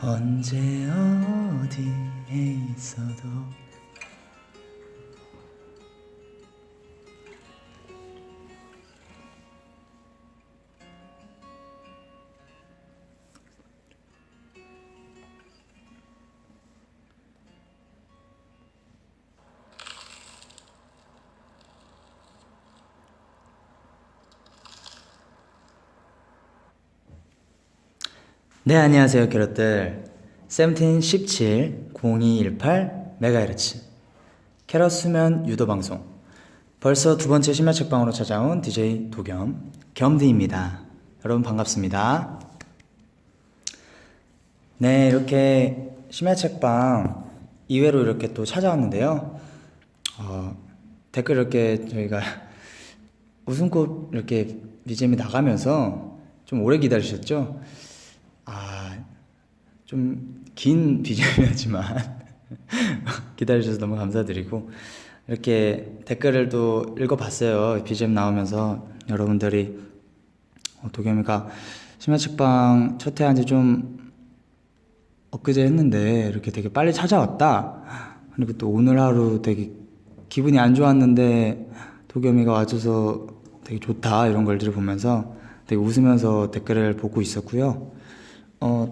언제 어디에 있어도 네, 안녕하세요, 캐럿들. 세븐틴 17 0218MHz 캐럿 수면 유도 방송. 벌써 두 번째 심야 책방으로 찾아온 DJ 도겸 겸디입니다. 여러분 반갑습니다. 네, 이렇게 심야 책방 2회로 이렇게 또 찾아왔는데요. 댓글 이렇게 저희가 웃음꽃 이렇게 BGM이 나가면서 좀 오래 기다리셨죠? 좀 긴 BGM이었지만 기다려주셔서 너무 감사드리고, 이렇게 댓글을 또 읽어봤어요. BGM 나오면서 여러분들이 도겸이가 심야 책방 첫 회 한지 좀 엊그제 했는데 이렇게 되게 빨리 찾아왔다, 그리고 또 오늘 하루 되게 기분이 안 좋았는데 도겸이가 와줘서 되게 좋다, 이런 걸들 보면서 되게 웃으면서 댓글을 보고 있었고요.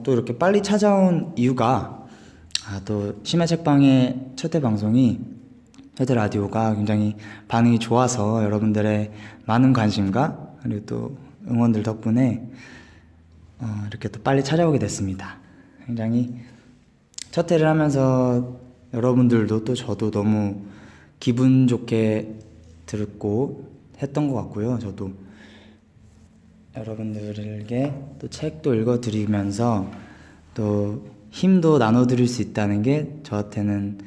또 이렇게 빨리 찾아온 이유가, 또 심야 책방의 첫 회 방송이, 첫 회 라디오가 굉장히 반응이 좋아서 여러분들의 많은 관심과 그리고 또 응원들 덕분에 이렇게 또 빨리 찾아오게 됐습니다. 굉장히 첫 회를 하면서 여러분들도 또 저도 너무 기분 좋게 듣고 했던 것 같고요. 저도 여러분들에게 또 책도 읽어드리면서 또 힘도 나눠드릴 수 있다는 게 저한테는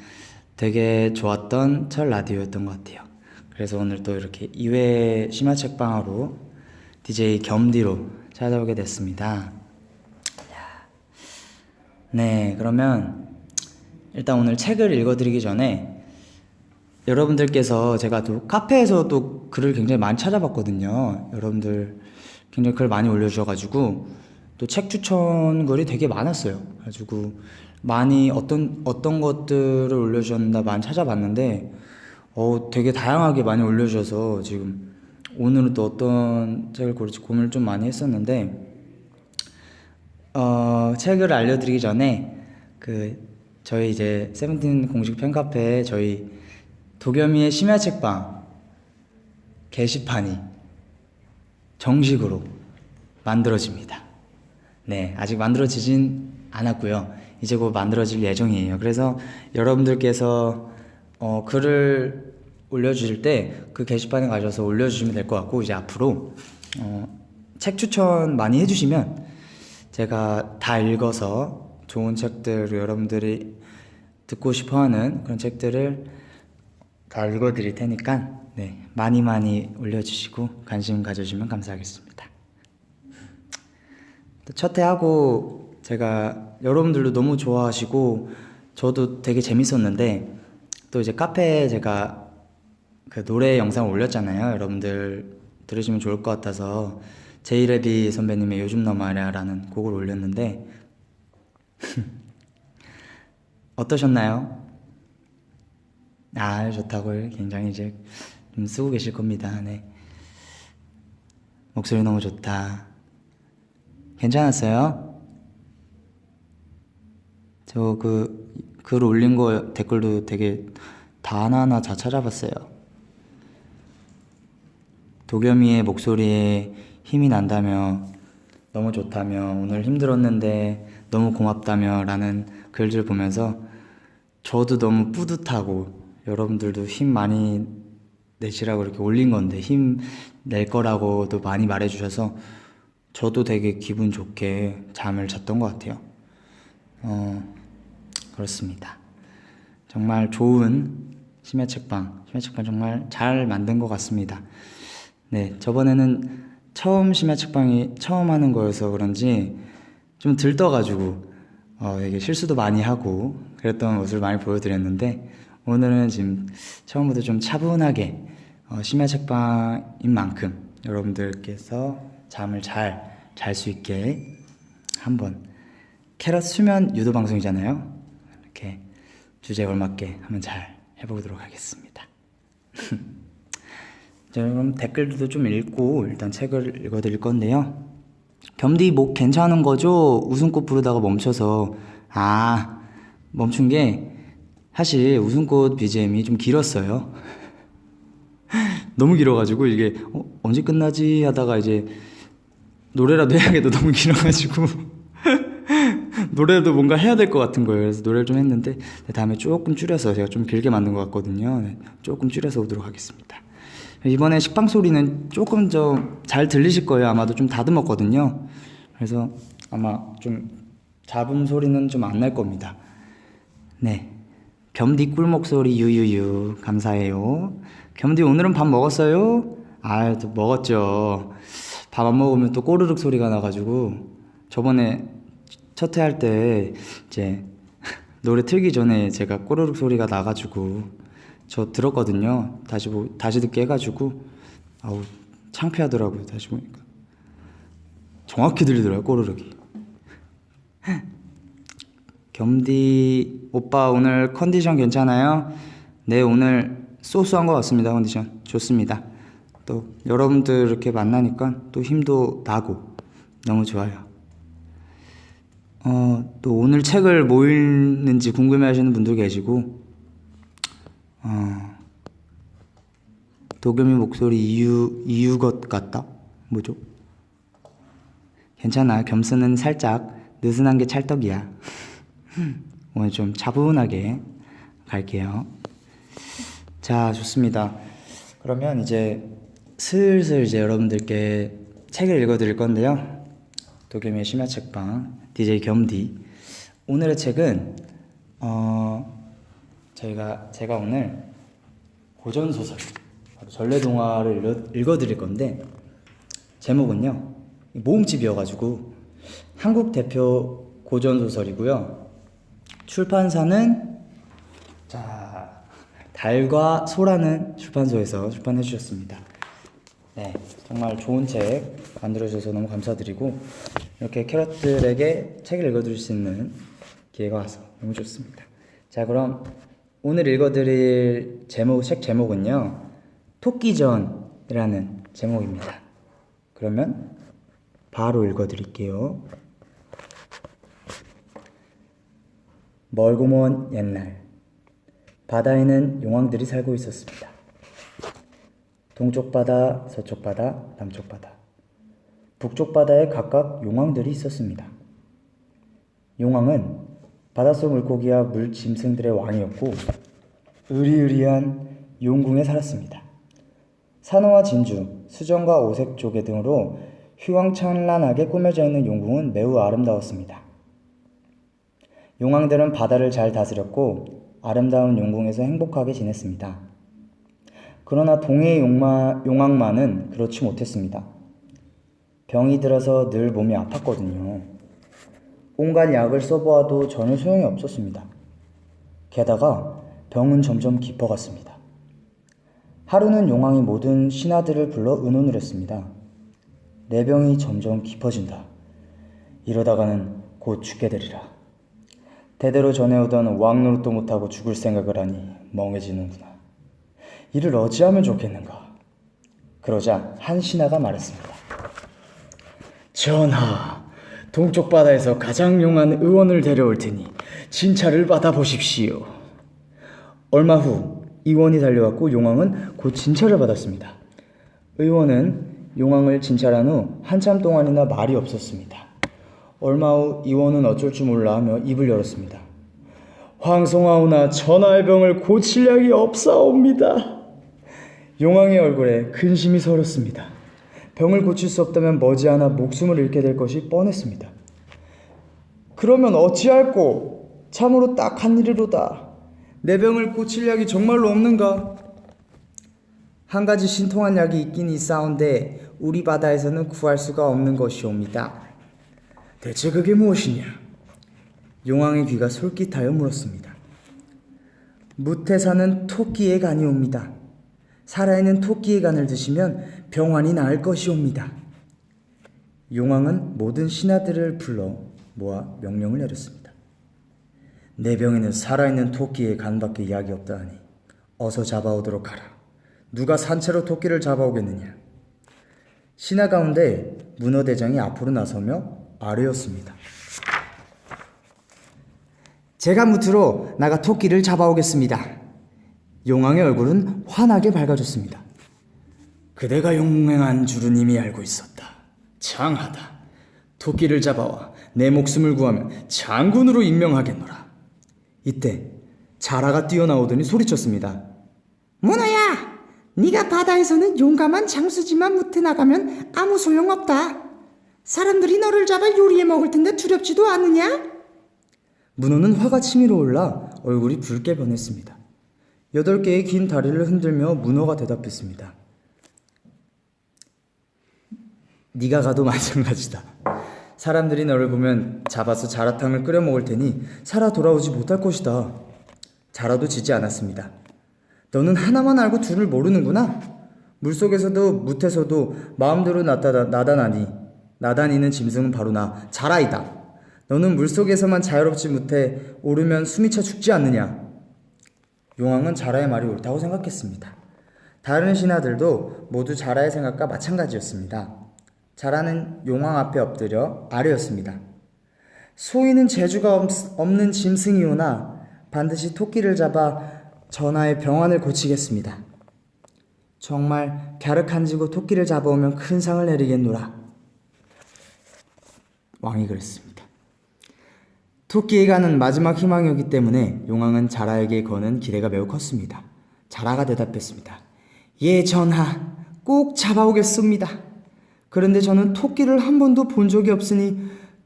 되게 좋았던 첫 라디오였던 것 같아요. 그래서 오늘 또 이렇게 2회 심야 책방으로 DJ 겸디로 찾아오게 됐습니다. 네, 그러면 일단 오늘 책을 읽어드리기 전에 여러분들께서, 제가 또 카페에서 또 글을 굉장히 많이 찾아봤거든요. 여러분들 굉장히 글 많이 올려주셔가지고 또 책 추천 글이 되게 많았어요. 그래가지고 많이 어떤 것들을 올려주셨나 많이 찾아봤는데 되게 다양하게 많이 올려주셔서 지금 오늘은 또 어떤 책을 고를지 고민을 좀 많이 했었는데, 책을 알려드리기 전에 저희 이제 세븐틴 공식 팬카페에 저희 도겸이의 심야 책방 게시판이 정식으로 만들어집니다. 네, 아직 만들어지진 않았고요. 이제 곧 만들어질 예정이에요. 그래서 여러분들께서 글을 올려주실 때 그 게시판에 가셔서 올려주시면 될 것 같고, 이제 앞으로 책 추천 많이 해주시면 제가 다 읽어서 좋은 책들, 여러분들이 듣고 싶어하는 그런 책들을 다 읽어드릴 테니까 네, 많이 올려주시고 관심 가져주시면 감사하겠습니다. 첫 회 하고 제가 여러분들도 너무 좋아하시고 저도 되게 재밌었는데, 또 이제 카페에 제가 그 노래 영상을 올렸잖아요. 여러분들 들으시면 좋을 것 같아서 제이레비 선배님의 요즘 너 말야 라는 곡을 올렸는데 어떠셨나요? 좋다고 굉장히 이제 좀 쓰고 계실 겁니다. 네. 목소리 너무 좋다. 괜찮았어요? 저 글 올린 거 댓글도 되게 다 하나하나 다 찾아봤어요. 도겸이의 목소리에 힘이 난다며, 너무 좋다며, 오늘 힘들었는데 너무 고맙다며 라는 글들 보면서 저도 너무 뿌듯하고, 여러분들도 힘 많이 내시라고 이렇게 올린 건데 힘 낼 거라고도 많이 말해주셔서 저도 되게 기분 좋게 잠을 잤던 것 같아요. 그렇습니다. 정말 좋은 심야 책방 정말 잘 만든 것 같습니다. 네, 저번에는 처음 심야 책방이 처음 하는 거여서 그런지 좀 들떠가지고 되게 실수도 많이 하고 그랬던 모습을 많이 보여드렸는데, 오늘은 지금 처음부터 좀 차분하게 심야 책방인 만큼 여러분들께서 잠을 잘 수 있게 한번 캐럿 수면 유도 방송이잖아요. 이렇게 주제에 걸맞게 한번 잘 해보도록 하겠습니다. 자, 그럼 댓글도 좀 읽고 일단 책을 읽어드릴 건데요. 겸디 목 괜찮은 거죠? 웃음꽃 부르다가 멈춰서. 멈춘 게 사실 웃음꽃 BGM이 좀 길었어요. 너무 길어가지고 이게 언제 끝나지 하다가 이제 노래라도 해야겠다, 너무 길어가지고 노래도 뭔가 해야 될 것 같은 거예요. 그래서 노래를 좀 했는데 다음에 조금 줄여서, 제가 좀 길게 만든 것 같거든요. 네, 조금 줄여서 오도록 하겠습니다. 이번에 식빵 소리는 조금 좀 잘 들리실 거예요. 아마도 좀 다듬었거든요. 그래서 아마 좀 잡음 소리는 좀 안 날 겁니다. 네, 겸디 꿀 목소리 유유유 감사해요. 겸디 오늘은 밥 먹었어요? 또 먹었죠. 밥 안 먹으면 또 꼬르륵 소리가 나가지고 저번에 첫 회 할 때 이제 노래 틀기 전에 제가 꼬르륵 소리가 나가지고 저 들었거든요. 다시 듣게 해가지고 창피하더라고요. 다시 보니까 정확히 들리더라고요, 꼬르륵이. 겸디 오빠 오늘 컨디션 괜찮아요? 네, 오늘 소소한 것 같습니다. 컨디션 좋습니다. 또 여러분들 이렇게 만나니까 또 힘도 나고 너무 좋아요. 또 오늘 책을 뭐 읽는지 궁금해하시는 분도 계시고, 도겸이 목소리 이유 것 같다? 뭐죠? 괜찮아. 겸스는 살짝 느슨한 게 찰떡이야. 오늘 좀 차분하게 갈게요. 자, 좋습니다. 그러면 이제 슬슬 이제 여러분들께 책을 읽어드릴 건데요. 도겸이의 심야책방 DJ 겸디. 오늘의 책은 제가 오늘 고전소설 바로 전래동화를 읽어드릴 건데, 제목은요, 모음집이어가지고 한국 대표 고전소설이고요. 출판사는 달과 소라는 출판소에서 출판해 주셨습니다. 네, 정말 좋은 책 만들어주셔서 너무 감사드리고, 이렇게 캐럿들에게 책을 읽어드릴 수 있는 기회가 와서 너무 좋습니다. 자, 그럼 오늘 읽어드릴 책 제목은요, 토끼전이라는 제목입니다. 그러면 바로 읽어드릴게요. 멀고 먼 옛날, 바다에는 용왕들이 살고 있었습니다. 동쪽 바다, 서쪽 바다, 남쪽 바다, 북쪽 바다에 각각 용왕들이 있었습니다. 용왕은 바닷속 물고기와 물짐승들의 왕이었고 의리의리한 용궁에 살았습니다. 산호와 진주, 수정과 오색 조개 등으로 휘황찬란하게 꾸며져 있는 용궁은 매우 아름다웠습니다. 용왕들은 바다를 잘 다스렸고 아름다운 용궁에서 행복하게 지냈습니다. 그러나 동해의 용왕만은 그렇지 못했습니다. 병이 들어서 늘 몸이 아팠거든요. 온갖 약을 써보아도 전혀 소용이 없었습니다. 게다가 병은 점점 깊어갔습니다. 하루는 용왕이 모든 신하들을 불러 의논을 했습니다. 내 병이 점점 깊어진다. 이러다가는 곧 죽게 되리라. 대대로 전해오던 왕 노릇도 못하고 죽을 생각을 하니 멍해지는구나. 이를 어찌하면 좋겠는가. 그러자 한 신하가 말했습니다. 전하, 동쪽 바다에서 가장 용한 의원을 데려올 테니 진찰을 받아보십시오. 얼마 후 의원이 달려왔고 용왕은 곧 진찰을 받았습니다. 의원은 용왕을 진찰한 후 한참 동안이나 말이 없었습니다. 얼마 후 의원은 어쩔 줄 몰라 하며 입을 열었습니다. 황송하오나 전하의 병을 고칠 약이 없사옵니다. 용왕의 얼굴에 근심이 서렸습니다. 병을 고칠 수 없다면 머지않아 목숨을 잃게 될 것이 뻔했습니다. 그러면 어찌할꼬? 참으로 딱 한 일이로다. 내 병을 고칠 약이 정말로 없는가? 한 가지 신통한 약이 있긴 있사온데 우리 바다에서는 구할 수가 없는 것이옵니다. 대체 그게 무엇이냐? 용왕의 귀가 솔깃하여 물었습니다. 무태 사는 토끼의 간이옵니다. 살아있는 토끼의 간을 드시면 병환이 나을 것이옵니다. 용왕은 모든 신하들을 불러 모아 명령을 내렸습니다. 내 병에는 살아있는 토끼의 간밖에 약이 없다 하니 어서 잡아오도록 하라. 누가 산채로 토끼를 잡아오겠느냐. 신하 가운데 문어대장이 앞으로 나서며 아뢰었습니다. 제가 무트로 나가 토끼를 잡아오겠습니다. 용왕의 얼굴은 환하게 밝아졌습니다. 그대가 용맹한 줄은 이미 알고 있었다. 장하다. 토끼를 잡아와 내 목숨을 구하면 장군으로 임명하겠노라. 이때 자라가 뛰어나오더니 소리쳤습니다. 문어야! 네가 바다에서는 용감한 장수지만 무태 나가면 아무 소용없다. 사람들이 너를 잡아 요리해 먹을 텐데 두렵지도 않느냐? 문어는 화가 치밀어 올라 얼굴이 붉게 변했습니다. 8개의 긴 다리를 흔들며 문어가 대답했습니다. 네가 가도 마찬가지다. 사람들이 너를 보면 잡아서 자라탕을 끓여 먹을 테니 살아 돌아오지 못할 것이다. 자라도 지지 않았습니다. 너는 하나만 알고 둘을 모르는구나. 물속에서도 무태서도 마음대로 나다니는 짐승은 바로 나 자라이다. 너는 물속에서만 자유롭지 못해 오르면 숨이 차 죽지 않느냐. 용왕은 자라의 말이 옳다고 생각했습니다. 다른 신하들도 모두 자라의 생각과 마찬가지였습니다. 자라는 용왕 앞에 엎드려 아뢰었습니다. 소인은 재주가 없는 짐승이오나 반드시 토끼를 잡아 전하의 병환을 고치겠습니다. 정말 갸륵한지고 토끼를 잡아오면 큰 상을 내리겠노라. 왕이 그랬습니다. 토끼에 가는 마지막 희망이었기 때문에 용왕은 자라에게 거는 기대가 매우 컸습니다. 자라가 대답했습니다. 예, 전하, 꼭 잡아오겠습니다. 그런데 저는 토끼를 한 번도 본 적이 없으니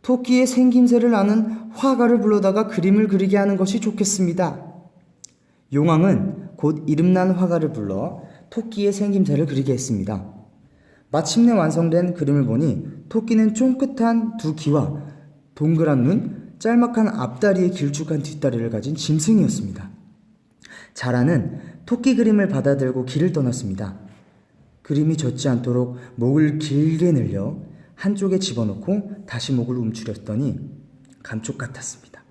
토끼의 생김새를 아는 화가를 불러다가 그림을 그리게 하는 것이 좋겠습니다. 용왕은 곧 이름난 화가를 불러 토끼의 생김새를 그리게 했습니다. 마침내 완성된 그림을 보니 토끼는 쫑긋한 두 귀와 동그란 눈, 짤막한 앞다리에 길쭉한 뒷다리를 가진 짐승이었습니다. 자라는 토끼 그림을 받아들고 길을 떠났습니다. 그림이 젖지 않도록 목을 길게 늘려 한쪽에 집어넣고 다시 목을 움츠렸더니 감쪽 같았습니다.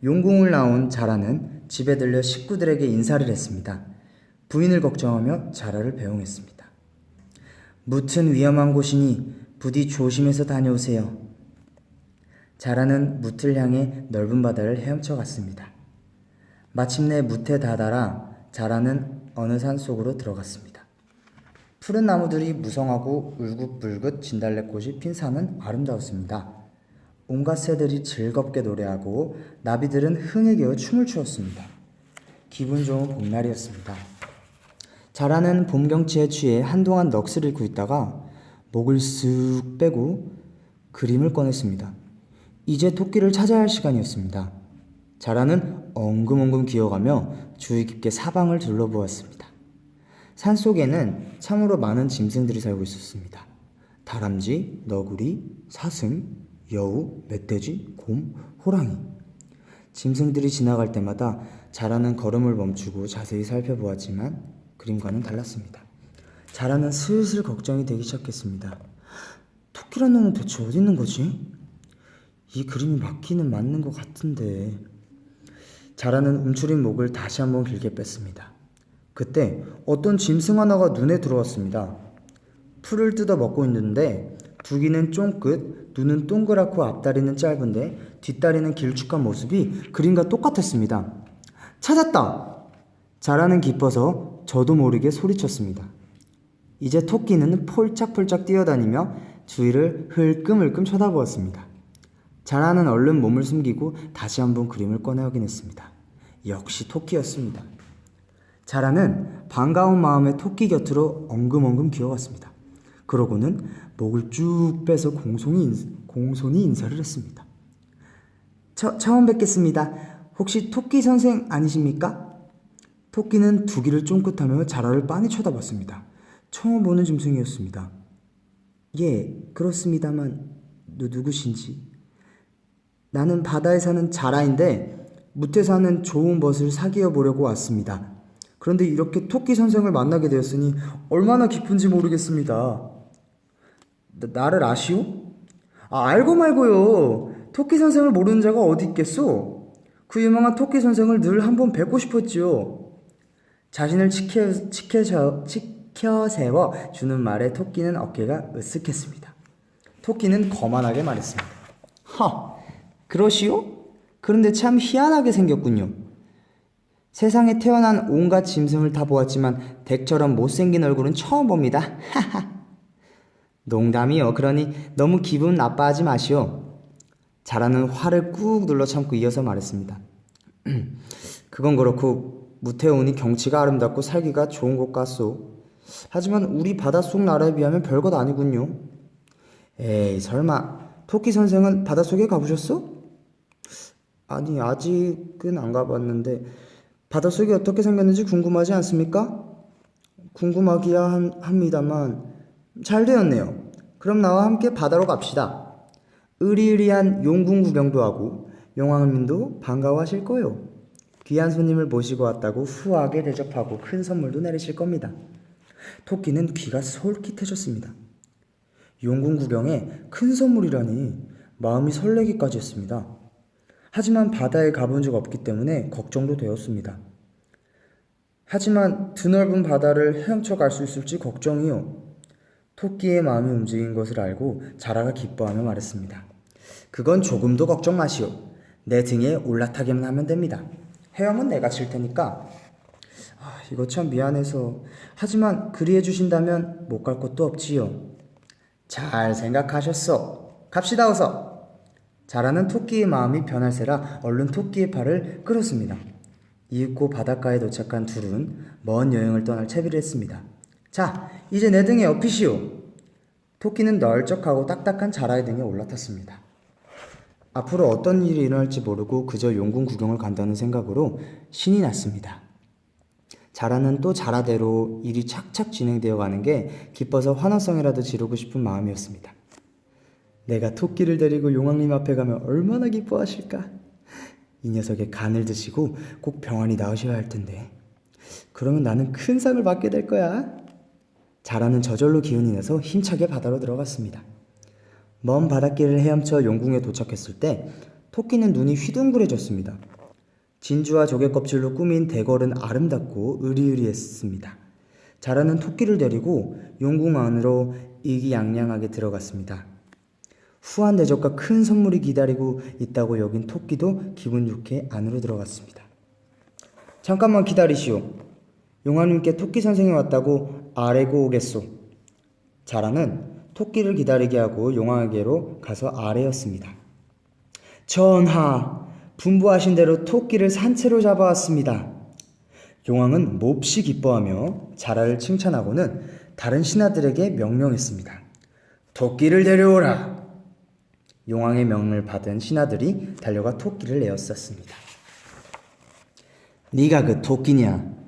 용궁을 나온 자라는 집에 들려 식구들에게 인사를 했습니다. 부인을 걱정하며 자라를 배웅했습니다. 무튼 위험한 곳이니 부디 조심해서 다녀오세요. 자라는 무틀 향해 넓은 바다를 헤엄쳐 갔습니다. 마침내 무태 다다라 자라는 어느 산 속으로 들어갔습니다. 푸른 나무들이 무성하고 울긋불긋 진달래꽃이 핀 산은 아름다웠습니다. 온갖 새들이 즐겁게 노래하고 나비들은 흥에 겨워 춤을 추었습니다. 기분 좋은 봄날이었습니다. 자라는 봄 경치에 취해 한동안 넋을 잃고 있다가 목을 쓱 빼고 그림을 꺼냈습니다. 이제 토끼를 찾아야 할 시간이었습니다. 자라는 엉금엉금 기어가며 주의 깊게 사방을 둘러보았습니다. 산속에는 참으로 많은 짐승들이 살고 있었습니다. 다람쥐, 너구리, 사슴, 여우, 멧돼지, 곰, 호랑이. 짐승들이 지나갈 때마다 자라는 걸음을 멈추고 자세히 살펴보았지만 그림과는 달랐습니다. 자라는 슬슬 걱정이 되기 시작했습니다. 토끼란 놈은 대체 어디 있는 거지? 이 그림이 맞는 것 같은데. 자라는 움츠린 목을 다시 한번 길게 뺐습니다. 그때 어떤 짐승 하나가 눈에 들어왔습니다. 풀을 뜯어 먹고 있는데 두 귀는 쫑긋, 눈은 동그랗고 앞다리는 짧은데 뒷다리는 길쭉한 모습이 그림과 똑같았습니다. 찾았다! 자라는 기뻐서 저도 모르게 소리쳤습니다. 이제 토끼는 폴짝폴짝 뛰어다니며 주위를 흘끔흘끔 쳐다보았습니다. 자라는 얼른 몸을 숨기고 다시 한번 그림을 꺼내 확인했습니다. 역시 토끼였습니다. 자라는 반가운 마음에 토끼 곁으로 엉금엉금 기어갔습니다. 그러고는 목을 쭉 빼서 공손히 인사를 했습니다. 처음 뵙겠습니다. 혹시 토끼 선생 아니십니까? 토끼는 두 귀를 쫑긋하며 자라를 빤히 쳐다봤습니다. 처음 보는 짐승이었습니다. 예, 그렇습니다만 누구신지? 나는 바다에 사는 자라인데 무태 사는 좋은 벗을 사귀어 보려고 왔습니다. 그런데 이렇게 토끼 선생을 만나게 되었으니 얼마나 기쁜지 모르겠습니다. 나를 아시오? 알고 말고요. 토끼 선생을 모르는 자가 어디 있겠소? 그 유명한 토끼 선생을 늘 한번 뵙고 싶었지요. 자신을 치켜 세워 주는 말에 토끼는 어깨가 으쓱했습니다. 토끼는 거만하게 말했습니다. 그러시오? 그런데 참 희한하게 생겼군요. 세상에 태어난 온갖 짐승을 다 보았지만 댁처럼 못생긴 얼굴은 처음 봅니다. 농담이요. 그러니 너무 기분 나빠하지 마시오. 자라는 화를 꾹 눌러 참고 이어서 말했습니다. 그건 그렇고 무태우니 경치가 아름답고 살기가 좋은 것 같소. 하지만 우리 바닷속 나라에 비하면 별것 아니군요. 에이, 설마 토끼 선생은 바닷속에 가보셨어? 아니, 아직은 안 가봤는데 바닷속이 어떻게 생겼는지 궁금하지 않습니까? 궁금하기야 합니다만 잘 되었네요. 그럼 나와 함께 바다로 갑시다. 으리으리한 용궁 구경도 하고 용왕님도 반가워하실 거요. 귀한 손님을 모시고 왔다고 후하게 대접하고 큰 선물도 내리실 겁니다. 토끼는 귀가 솔깃해졌습니다. 용궁 구경에 큰 선물이라니 마음이 설레기까지 했습니다. 하지만 바다에 가본 적 없기 때문에 걱정도 되었습니다. 하지만 드넓은 바다를 헤엄쳐 갈 수 있을지 걱정이요. 토끼의 마음이 움직인 것을 알고 자라가 기뻐하며 말했습니다. 그건 조금도 걱정 마시오. 내 등에 올라타기만 하면 됩니다. 헤엄은 내가 칠 테니까. 이거 참 미안해서. 하지만 그리해 주신다면 못 갈 곳도 없지요. 잘 생각하셨어. 갑시다 어서. 자라는 토끼의 마음이 변할세라 얼른 토끼의 팔을 끌었습니다. 이윽고 바닷가에 도착한 둘은 먼 여행을 떠날 채비를 했습니다. 자, 이제 내 등에 업히시오. 토끼는 널쩍하고 딱딱한 자라의 등에 올라탔습니다. 앞으로 어떤 일이 일어날지 모르고 그저 용궁 구경을 간다는 생각으로 신이 났습니다. 자라는 또 자라대로 일이 착착 진행되어 가는 게 기뻐서 환호성이라도 지르고 싶은 마음이었습니다. 내가 토끼를 데리고 용왕님 앞에 가면 얼마나 기뻐하실까? 이 녀석의 간을 드시고 꼭 병원이 나으셔야 할 텐데. 그러면 나는 큰 상을 받게 될 거야. 자라는 저절로 기운이 나서 힘차게 바다로 들어갔습니다. 먼 바닷길을 헤엄쳐 용궁에 도착했을 때 토끼는 눈이 휘둥그레졌습니다. 진주와 조개 껍질로 꾸민 대궐은 아름답고 으리으리했습니다. 자라는 토끼를 데리고 용궁 안으로 이기양양하게 들어갔습니다. 후한 대접과 큰 선물이 기다리고 있다고 여긴 토끼도 기분 좋게 안으로 들어갔습니다. 잠깐만 기다리시오. 용왕님께 토끼 선생이 왔다고 아래고 오겠소. 자라는 토끼를 기다리게 하고 용왕에게로 가서 아래였습니다. 전하, 분부하신 대로 토끼를 산채로 잡아왔습니다. 용왕은 몹시 기뻐하며 자라를 칭찬하고는 다른 신하들에게 명령했습니다. 토끼를 데려오라. 용왕의 명을 받은 신하들이 달려가 토끼를 내었었습니다. 네가 그 토끼냐?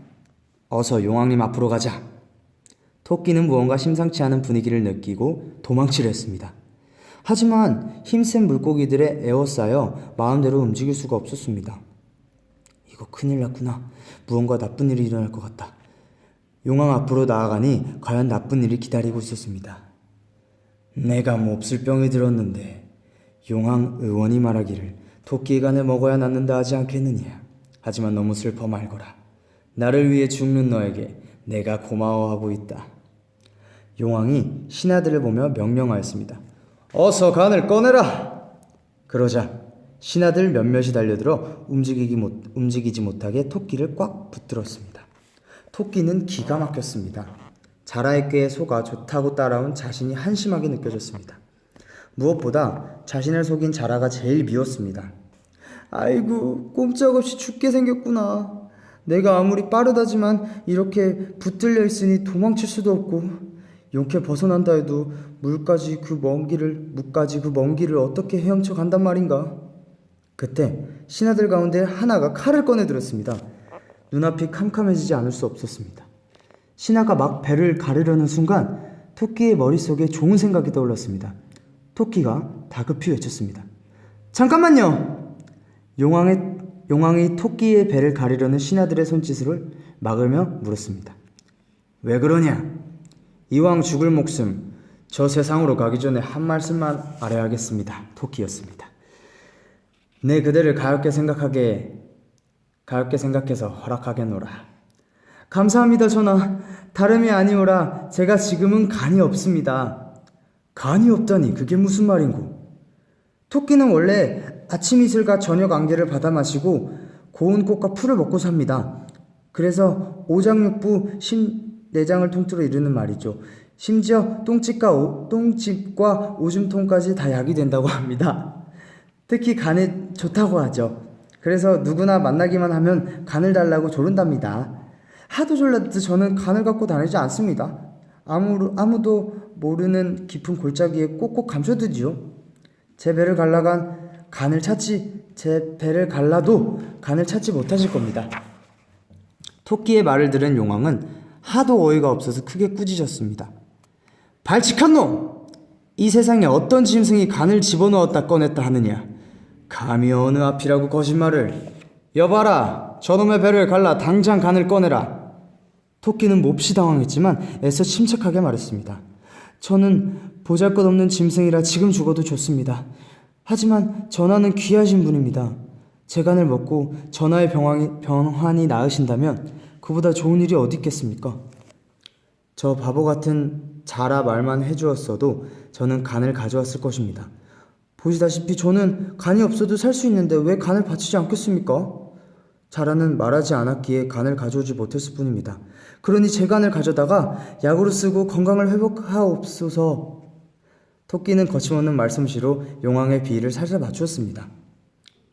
어서 용왕님 앞으로 가자. 토끼는 무언가 심상치 않은 분위기를 느끼고 도망치려 했습니다. 하지만 힘센 물고기들에 에워싸여 마음대로 움직일 수가 없었습니다. 이거 큰일 났구나. 무언가 나쁜 일이 일어날 것 같다. 용왕 앞으로 나아가니 과연 나쁜 일이 기다리고 있었습니다. 내가 몹쓸 병이 들었는데 용왕 의원이 말하기를 토끼의 간을 먹어야 낫는다 하지 않겠느냐. 하지만 너무 슬퍼 말거라. 나를 위해 죽는 너에게 내가 고마워하고 있다. 용왕이 신하들을 보며 명령하였습니다. 어서 간을 꺼내라. 그러자 신하들 몇몇이 달려들어 움직이지 못하게 토끼를 꽉 붙들었습니다. 토끼는 기가 막혔습니다. 자라의 꾀에 속아 좋다고 따라온 자신이 한심하게 느껴졌습니다. 무엇보다 자신을 속인 자라가 제일 미웠습니다. 아이고, 꼼짝없이 죽게 생겼구나. 내가 아무리 빠르다지만 이렇게 붙들려 있으니 도망칠 수도 없고, 용케 벗어난다 해도 무까지 그 먼 길을 어떻게 헤엄쳐 간단 말인가. 그때 신하들 가운데 하나가 칼을 꺼내 들었습니다. 눈앞이 캄캄해지지 않을 수 없었습니다. 신하가 막 배를 가르려는 순간 토끼의 머릿속에 좋은 생각이 떠올랐습니다. 토끼가 다급히 외쳤습니다. 잠깐만요! 용왕이 토끼의 배를 가르려는 신하들의 손짓을 막으며 물었습니다. 왜 그러냐? 이왕 죽을 목숨 저 세상으로 가기 전에 한 말씀만 아뢰야겠습니다. 토끼였습니다. 내 그대를 가엾게 생각해서 허락하겠노라. 감사합니다, 전하. 다름이 아니오라 제가 지금은 간이 없습니다. 간이 없다니 그게 무슨 말인고? 토끼는 원래 아침 이슬과 저녁 안개를 받아 마시고 고운 꽃과 풀을 먹고 삽니다. 그래서 오장육부 내장을 통틀어 이루는 말이죠. 심지어 똥집과 오줌통까지 다 약이 된다고 합니다. 특히 간에 좋다고 하죠. 그래서 누구나 만나기만 하면 간을 달라고 조른답니다. 하도 졸라도 저는 간을 갖고 다니지 않습니다. 아무도 모르는 깊은 골짜기에 꼭꼭 감춰두지요. 제 배를 갈라도 간을 찾지 못하실 겁니다. 토끼의 말을 들은 용왕은 하도 어이가 없어서 크게 꾸짖었습니다. 발칙한 놈! 이 세상에 어떤 짐승이 간을 집어넣었다 꺼냈다 하느냐? 감히 어느 앞이라고 거짓말을. 여봐라, 저놈의 배를 갈라 당장 간을 꺼내라. 토끼는 몹시 당황했지만 애써 침착하게 말했습니다. 저는 보잘것없는 짐승이라 지금 죽어도 좋습니다. 하지만 전하는 귀하신 분입니다. 제 간을 먹고 전하의 병환이 나으신다면 그보다 좋은 일이 어디 있겠습니까? 저 바보 같은 자라 말만 해주었어도 저는 간을 가져왔을 것입니다. 보시다시피 저는 간이 없어도 살 수 있는데 왜 간을 바치지 않겠습니까? 자라는 말하지 않았기에 간을 가져오지 못했을 뿐입니다. 그러니 제 간을 가져다가 약으로 쓰고 건강을 회복하옵소서. 토끼는 거침없는 말솜씨로 용왕의 비위를 살살 맞추었습니다.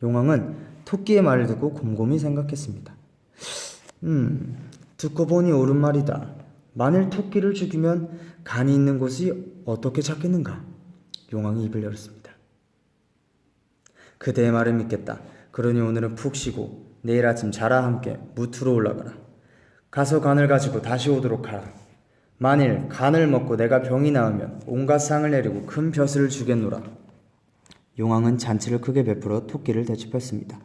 용왕은 토끼의 말을 듣고 곰곰이 생각했습니다. 듣고 보니 옳은 말이다. 만일 토끼를 죽이면 간이 있는 곳이 어떻게 찾겠는가? 용왕이 입을 열었습니다. 그대의 말을 믿겠다. 그러니 오늘은 푹 쉬고 내일 아침 자라 함께 무트로 올라가라. 가서 간을 가지고 다시 오도록 하라. 만일 간을 먹고 내가 병이 나으면 온갖 상을 내리고 큰 벼슬을 주겠노라. 용왕은 잔치를 크게 베풀어 토끼를 대접했습니다.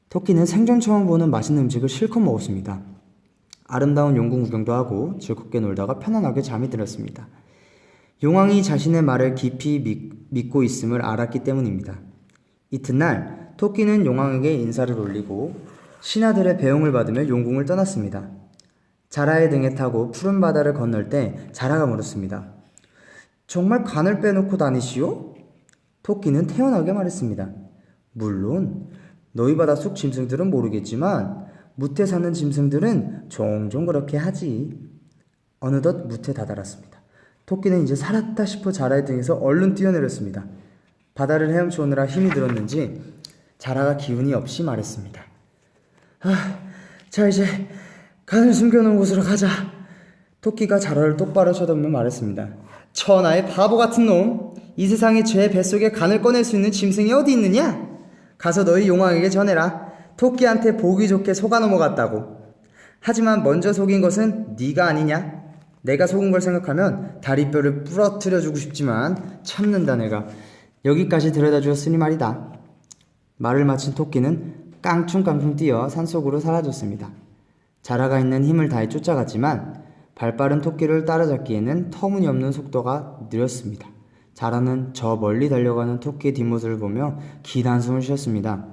토끼는 생전 처음 보는 맛있는 음식을 실컷 먹었습니다. 아름다운 용궁 구경도 하고 즐겁게 놀다가 편안하게 잠이 들었습니다. 용왕이 자신의 말을 깊이 믿고 있음을 알았기 때문입니다. 이튿날 토끼는 용왕에게 인사를 올리고 신하들의 배웅을 받으며 용궁을 떠났습니다. 자라의 등에 타고 푸른 바다를 건널 때 자라가 물었습니다. 정말 간을 빼놓고 다니시오? 토끼는 태연하게 말했습니다. 물론 너희 바닷속 짐승들은 모르겠지만 무태 사는 짐승들은 종종 그렇게 하지. 어느덧 무태 다다랐습니다. 토끼는 이제 살았다 싶어 자라의 등에서 얼른 뛰어내렸습니다. 바다를 헤엄쳐 오느라 힘이 들었는지 자라가 기운이 없이 말했습니다. 자 이제 간을 숨겨놓은 곳으로 가자. 토끼가 자라를 똑바로 쳐다보며 말했습니다. 천하의 바보 같은 놈! 이 세상에 제 뱃속에 간을 꺼낼 수 있는 짐승이 어디 있느냐? 가서 너희 용왕에게 전해라. 토끼한테 보기 좋게 속아 넘어갔다고. 하지만 먼저 속인 것은 네가 아니냐? 내가 속은 걸 생각하면 다리뼈를 부러뜨려주고 싶지만 참는다 내가. 여기까지 데려다 주었으니 말이다. 말을 마친 토끼는 깡충깡충 뛰어 산속으로 사라졌습니다. 자라가 있는 힘을 다해 쫓아갔지만 발빠른 토끼를 따라잡기에는 터무니없는 속도가 느렸습니다. 자라는 저 멀리 달려가는 토끼의 뒷모습을 보며 긴 한숨을 쉬었습니다.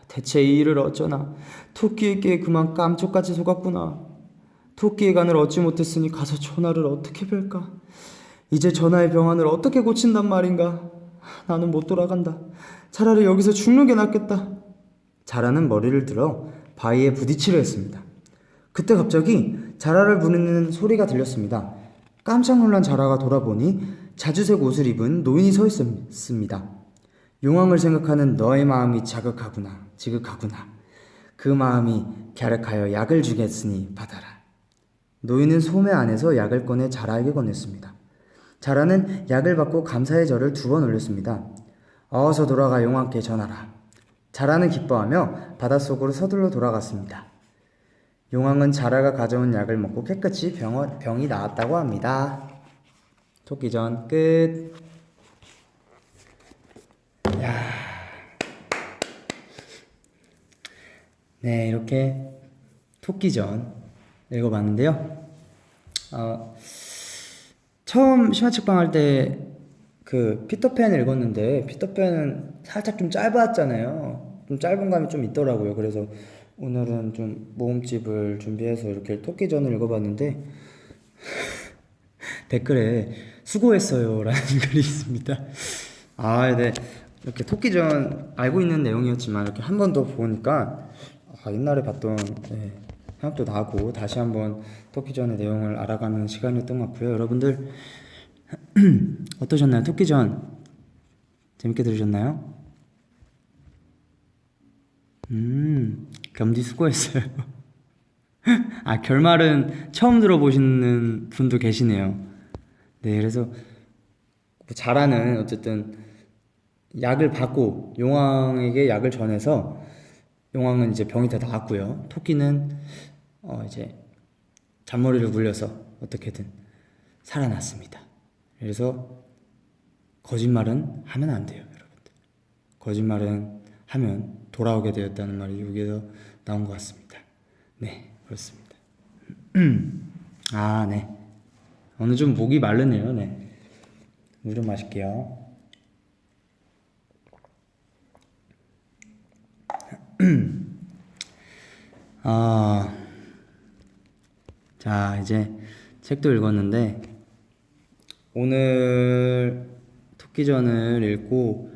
대체 이 일을 어쩌나. 토끼에게 그만 깜짝같이 속았구나. 토끼의 간을 얻지 못했으니 가서 전하를 어떻게 뵐까? 이제 전하의 병환을 어떻게 고친단 말인가? 나는 못 돌아간다. 차라리 여기서 죽는 게 낫겠다. 자라는 머리를 들어 바위에 부딪히려 했습니다. 그때 갑자기 자라를 부르는 소리가 들렸습니다. 깜짝 놀란 자라가 돌아보니 자주색 옷을 입은 노인이 서 있습니다. 용왕을 생각하는 너의 마음이 지극하구나. 그 마음이 갸륵하여 약을 주겠으니 받아라. 노인은 소매 안에서 약을 꺼내 자라에게 건넸습니다. 자라는 약을 받고 감사의 절을 2번 올렸습니다. 어서 돌아가 용왕께 전하라. 자라는 기뻐하며 바닷속으로 서둘러 돌아갔습니다. 용왕은 자라가 가져온 약을 먹고 깨끗이 병이 나았다고 합니다. 토끼전 끝. 네, 이렇게 토끼전 읽어봤는데요. 처음 심야책방 할 때 그 피터팬 읽었는데 피터팬은 살짝 좀 짧았잖아요. 좀 짧은 감이 좀 있더라고요. 그래서 오늘은 좀 모음집을 준비해서 이렇게 토끼전을 읽어봤는데 댓글에 수고했어요라는 글이 있습니다. 아, 네. 이렇게 토끼전 알고 있는 내용이었지만 이렇게 한 번 더 보니까 옛날에 봤던 생각도 나고 다시 한번 토끼전의 내용을 알아가는 시간이었던 것 같고요. 여러분들 어떠셨나요? 토끼전 재밌게 들으셨나요? 겸디 수고했어요. 아, 결말은 처음 들어보시는 분도 계시네요. 네, 그래서 뭐 자라는 어쨌든 약을 받고 용왕에게 약을 전해서 용왕은 이제 병이 다 나았고요. 토끼는 이제 잔머리를 굴려서 어떻게든 살아났습니다. 그래서 거짓말은 하면 안 돼요, 여러분들. 거짓말은 하면 돌아오게 되었다는 말이 여기에서 나온 것 같습니다. 네, 그렇습니다. 아, 네. 오늘 좀 목이 마르네요. 네. 물 좀 마실게요. 아, 자, 이제 책도 읽었는데 오늘 토끼전을 읽고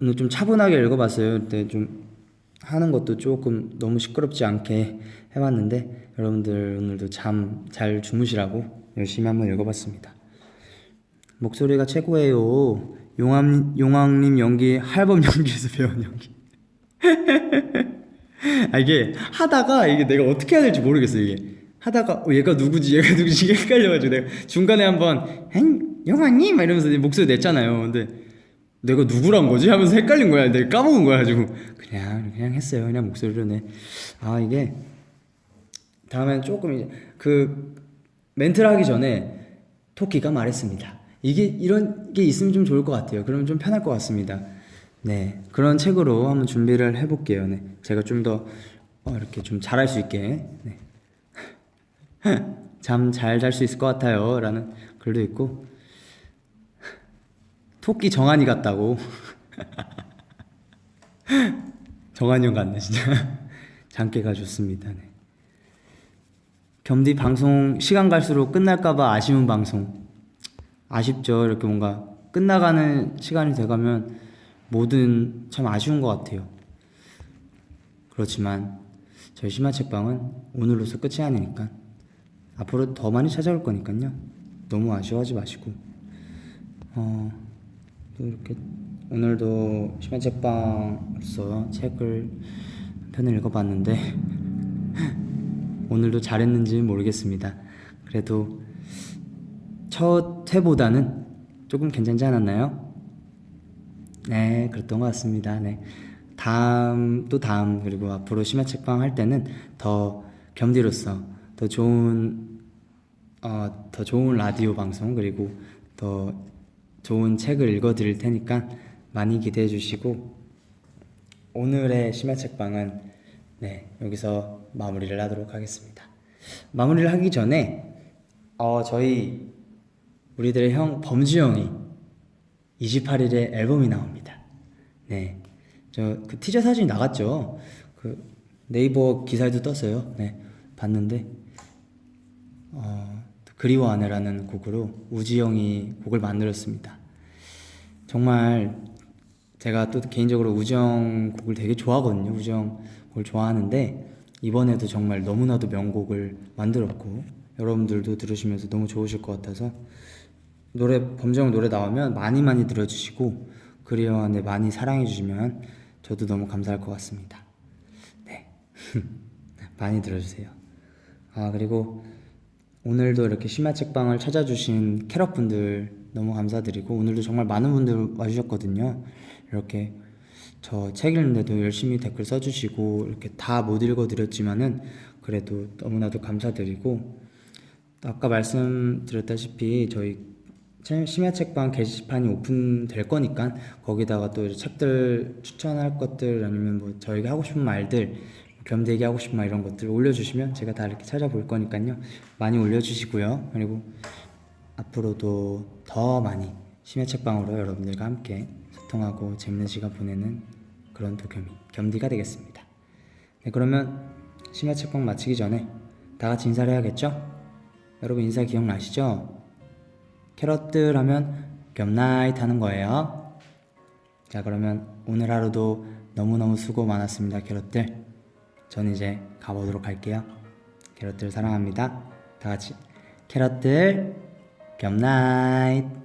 오늘 좀 차분하게 읽어봤어요. 근데 좀 하는 것도 조금 너무 시끄럽지 않게 해봤는데 여러분들 오늘도 잠 잘 주무시라고 열심히 한번 읽어봤습니다. 목소리가 최고예요. 용왕님 연기 할범 연기에서 배운 연기. 아, 이게 하다가 이게 내가 어떻게 해야 될지 모르겠어. 이게 하다가 얘가 누구지 이게 헷갈려가지고 내가 중간에 한번 용왕님 막 이러면서 목소리 냈잖아요. 근데 내가 누구란 거지 하면서 헷갈린 거야. 내가 까먹은 거야 가지고 그냥 했어요. 그냥 목소리로 내. 아, 이게 다음엔 조금 이제 그 멘트를 하기 전에 토끼가 말했습니다. 이게 이런 게 있으면 좀 좋을 것 같아요. 그러면 좀 편할 것 같습니다. 네, 그런 책으로 한번 준비를 해볼게요. 네, 제가 좀 더 이렇게 좀 잘할 수 있게 네. 잠 잘 잘 수 있을 것 같아요. 라는 글도 있고 토끼 정한이 같다고. 정한이 형 같네 진짜. 장기가 좋습니다. 네. 겸디 방송 시간 갈수록 끝날까봐 아쉬운 방송. 아쉽죠. 이렇게 뭔가 끝나가는 시간이 돼가면 뭐든 참 아쉬운 것 같아요. 그렇지만 저희 심야책방은 오늘로서 끝이 아니니까 앞으로 더 많이 찾아올 거니까요. 너무 아쉬워하지 마시고 또 이렇게 오늘도 심야책방으로서 책을 한 편을 읽어봤는데 오늘도 잘했는지는 모르겠습니다. 그래도 첫 회보다는 조금 괜찮지 않았나요? 네, 그랬던 것 같습니다. 네, 다음 그리고 앞으로 심야책방 할 때는 더 겸디로서 더 좋은 라디오 방송 그리고 더 좋은 책을 읽어드릴 테니까 많이 기대해 주시고 오늘의 심야책방은 네, 여기서 마무리를 하도록 하겠습니다. 마무리를 하기 전에 저희 우리들의 형 범주 형이 28일에 앨범이 나옵니다. 네, 저 그 티저 사진이 나갔죠. 그 네이버 기사에도 떴어요. 네, 봤는데 그리워하네라는 곡으로 우지 형이 곡을 만들었습니다. 정말 제가 또 개인적으로 우지 형 곡을 되게 좋아하거든요. 우지 형 곡을 좋아하는데 이번에도 정말 너무나도 명곡을 만들었고 여러분들도 들으시면서 너무 좋으실 것 같아서 범주 형 노래 나오면 많이 들어주시고 그리워하네 많이 사랑해 주시면 저도 너무 감사할 것 같습니다. 네. 많이 들어주세요. 그리고 오늘도 이렇게 심야책방을 찾아주신 캐럿분들 너무 감사드리고 오늘도 정말 많은 분들 와주셨거든요. 이렇게 저 책 읽는데도 열심히 댓글 써주시고 이렇게 다 못 읽어드렸지만은 그래도 너무나도 감사드리고 아까 말씀드렸다시피 저희 심야책방 게시판이 오픈될 거니까 거기다가 또 책들 추천할 것들 아니면 뭐 저에게 하고 싶은 말들 겸되게 하고 싶은 말 이런 것들 올려주시면 제가 다 이렇게 찾아볼 거니까요. 많이 올려주시고요. 그리고 앞으로도 더 많이 심야 책방으로 여러분들과 함께 소통하고 재밌는 시간 보내는 그런 도겸이 겸디가 되겠습니다. 네, 그러면 심야 책방 마치기 전에 다 같이 인사를 해야겠죠? 여러분 인사 기억나시죠? 캐럿들 하면 겸나잇 하는 거예요. 자, 그러면 오늘 하루도 너무너무 수고 많았습니다, 캐럿들. 전 이제 가보도록 할게요. 캐럿들 사랑합니다. 다 같이 캐럿들 겸나잇.